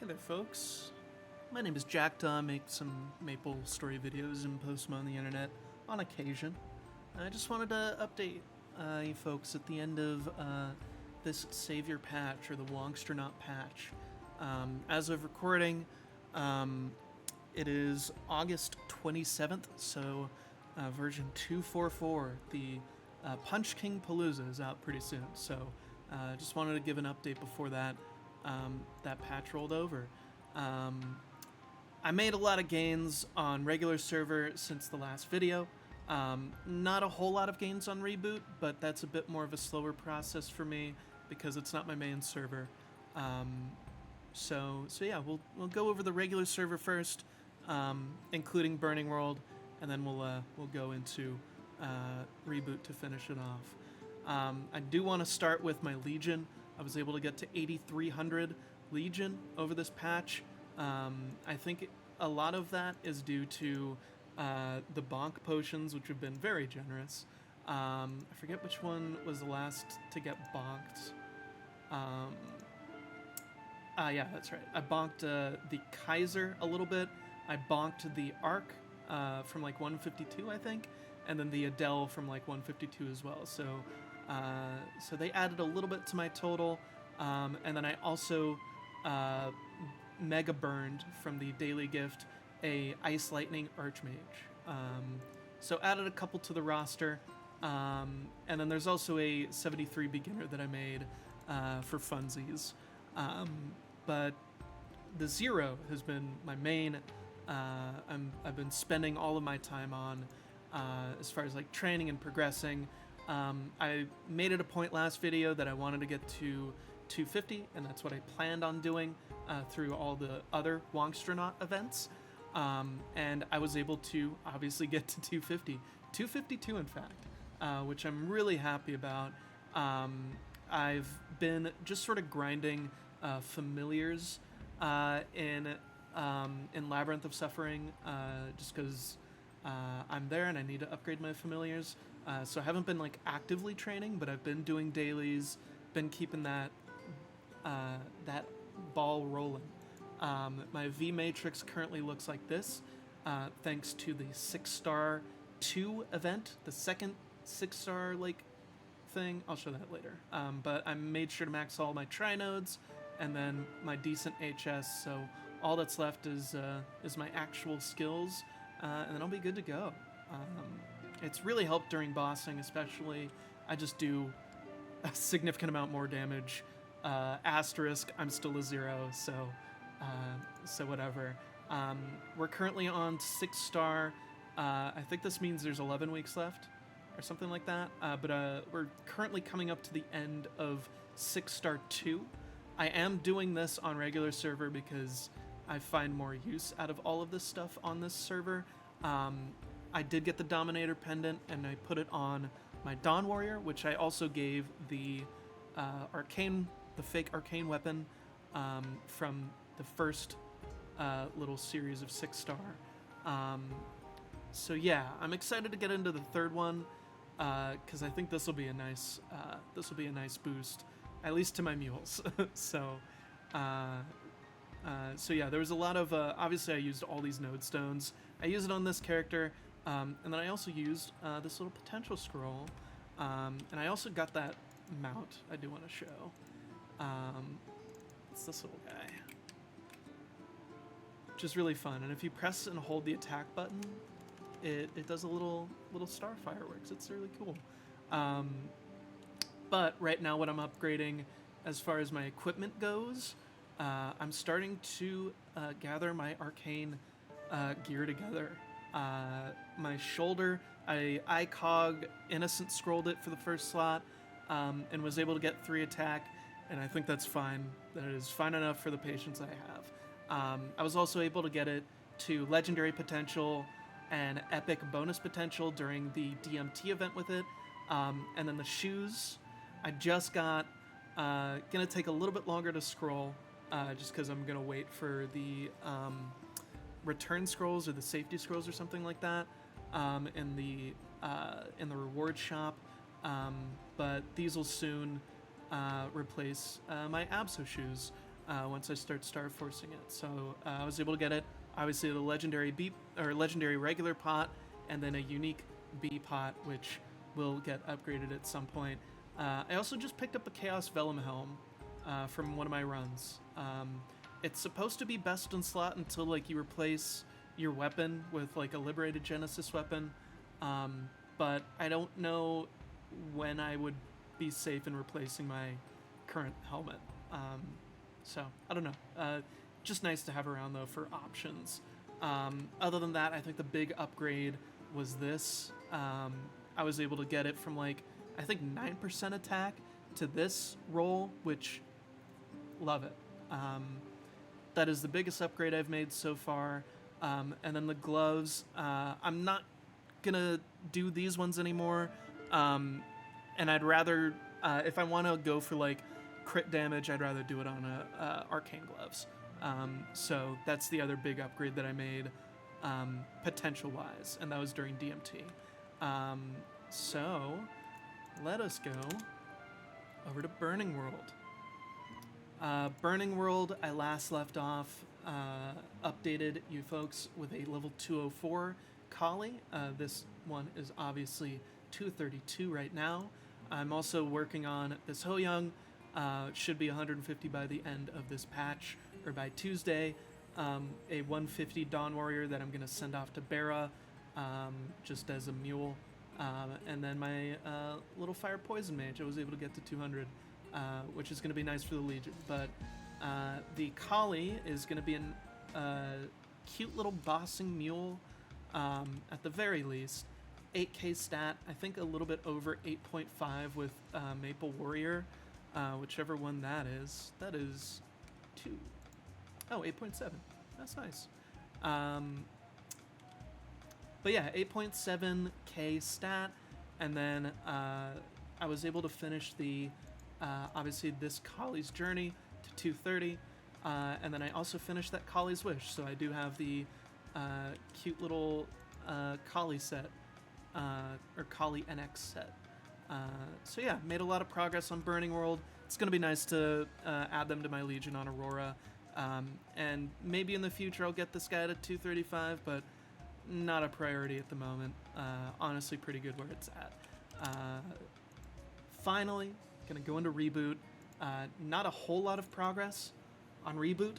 Hey there, folks. My name is Jack. I make some Maplestory videos and post them on the internet on occasion. I just wanted to update you folks at the end of this Savior patch, or the Wongstronaut patch. As of recording, it is August 27th, so version 244, the Punch King Palooza, is out pretty soon. So just wanted to give an update before that patch rolled over. I made a lot of gains on regular server since the last video. Not a whole lot of gains on reboot, but that's a bit more of a slower process for me because it's not my main server. So yeah, we'll go over the regular server first, including Burning World, and then we'll go into reboot to finish it off. I do want to start with my Legion. I was able to get to 8,300 Legion over this patch. I think a lot of that is due to the bonk potions, which have been very generous. I forget which one was the last to get bonked. Yeah, that's right. I bonked the Kaiser a little bit. I bonked the Arc from like 152, I think, and then the Adele from like 152 as well. So they added a little bit to my total, and then I also mega burned from the daily gift a Ice Lightning Archmage. So added a couple to the roster, and then there's also a 73 beginner that I made for funsies. But the Zero has been my main. I've been spending all of my time on as far as like training and progressing. I made it a point last video that I wanted to get to 250, and that's what I planned on doing through all the other Wongstronaut events. And I was able to obviously get to 250. 252, in fact, which I'm really happy about. I've been just sort of grinding familiars in Labyrinth of Suffering, just because I'm there and I need to upgrade my familiars. So I haven't been like actively training, but I've been doing dailies, been keeping that ball rolling. My V matrix currently looks like this, thanks to the 6-star 2 event, the second 6-star like thing. I'll show that later. But I made sure to max all my tri-nodes and then my decent HS. So all that's left is my actual skills, and then I'll be good to go. It's really helped during bossing, especially. I just do a significant amount more damage. Asterisk, I'm still a 0, so whatever. We're currently on 6-star. I think this means there's 11 weeks left, or something like that. But we're currently coming up to the end of 6-star 2. I am doing this on regular server because I find more use out of all of this stuff on this server. I did get the Dominator Pendant, and I put it on my Dawn Warrior, which I also gave the fake arcane weapon from the first little series of 6-star. So yeah, I'm excited to get into the third one because I think this will be a nice boost, at least to my mules. So yeah, there was a lot of obviously I used all these node stones. I used it on this character, and then I also used this little potential scroll, and I also got that mount I do want to show. It's this little guy, which is really fun. And if you press and hold the attack button, it does a little star fireworks. It's really cool. But right now, what I'm upgrading as far as my equipment goes, I'm starting to gather my arcane gear together. My shoulder, I ICOG Innocent scrolled it for the first slot, and was able to get 3 attack, and I think that's fine. That is fine enough for the patience I have. I was also able to get it to Legendary Potential and Epic Bonus Potential during the DMT event with it. And then the shoes, I just got, gonna take a little bit longer to scroll, just because I'm gonna wait for the return scrolls or the safety scrolls or something like that in the reward shop. But these will soon replace my Abso shoes. once I start star forcing it. So I was able to get it. Obviously, the legendary B or legendary regular pot, and then a unique B pot, which will get upgraded at some point. I also just picked up a Chaos Vellum Helm from one of my runs. It's supposed to be best in slot until like you replace your weapon with like a liberated Genesis weapon, but I don't know when I would be safe in replacing my current helmet. So I don't know. Just nice to have around though for options. Other than that, I think the big upgrade was this. I was able to get it from like I think 9% attack to this roll, which love it. That is the biggest upgrade I've made so far. And then the gloves, I'm not gonna do these ones anymore. And I'd rather, if I want to go for like crit damage, I'd rather do it on arcane gloves. So that's the other big upgrade that I made, potential wise, and that was during DMT. So let us go over to Burning World. Burning World, I last left off, updated you folks with a level 204 Kali. This one is obviously 232 right now. I'm also working on this Ho Young. Should be 150 by the end of this patch, or by Tuesday. A 150 Dawn Warrior that I'm going to send off to Bara, just as a mule. And then my little Fire Poison Mage, I was able to get to 200, which is going to be nice for the Legion. But the Kali is going to be a cute little bossing mule, at the very least. 8k stat, I think a little bit over 8.5 with Maple Warrior, whichever one that is. That is 2. Oh, 8.7. That's nice. But yeah, 8.7k stat, and then I was able to finish the, obviously this Kali's Journey to 230, and then I also finished that Kali's Wish, so I do have the cute little Kali set, or Kali NX set. So yeah, made a lot of progress on Burning World. It's going to be nice to add them to my Legion on Aurora, and maybe in the future I'll get this guy to 235, but not a priority at the moment. Honestly, pretty good where it's at. Finally, gonna go into Reboot. Not a whole lot of progress on Reboot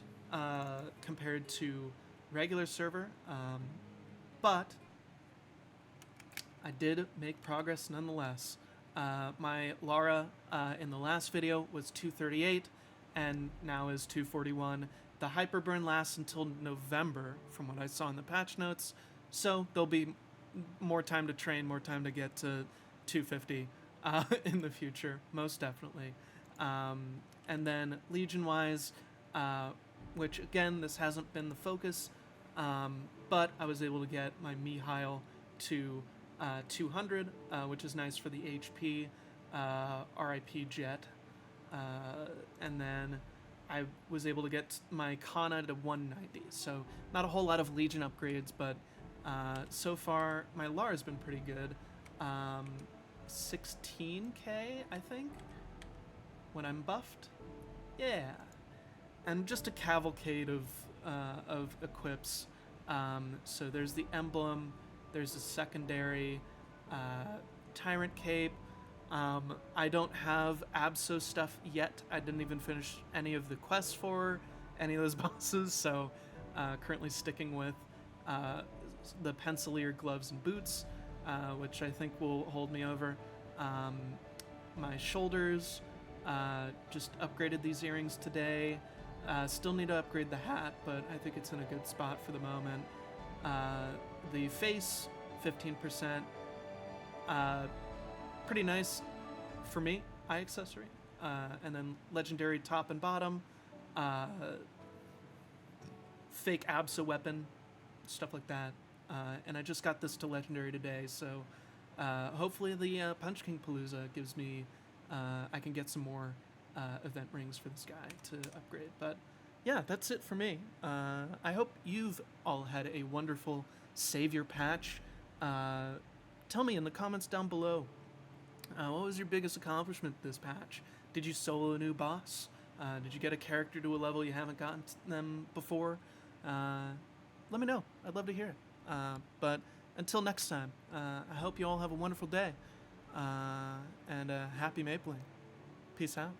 compared to regular server, but I did make progress nonetheless. My Lara in the last video was 238 and now is 241. The Hyperburn lasts until November from what I saw in the patch notes, so there'll be more time to train, more time to get to 250 in the future, most definitely. And then Legion-wise, which again, this hasn't been the focus, but I was able to get my Mihail to 200, which is nice for the HP, RIP Jet, and then I was able to get my Kana to 190, so not a whole lot of Legion upgrades, but so far my Lara's been pretty good. 16k, I think, when I'm buffed. Yeah, and just a cavalcade of equips. So there's the emblem, there's a secondary Tyrant Cape. I don't have Abso stuff yet. I didn't even finish any of the quests for any of those bosses, so currently sticking with the Pencilier gloves and boots, which I think will hold me over. My shoulders, just upgraded these earrings today. Still need to upgrade the hat, but I think it's in a good spot for the moment. The face, 15%. Pretty nice for me, eye accessory. And then legendary top and bottom. Fake Absa weapon, stuff like that. And I just got this to legendary today, so hopefully the Punch King Palooza gives me, I can get some more event rings for this guy to upgrade. But yeah, that's it for me. I hope you've all had a wonderful Savior patch. Tell me in the comments down below, what was your biggest accomplishment this patch? Did you solo a new boss? Did you get a character to a level you haven't gotten them before? Let me know. I'd love to hear it. But until next time, I hope you all have a wonderful day and happy mapling. Peace out.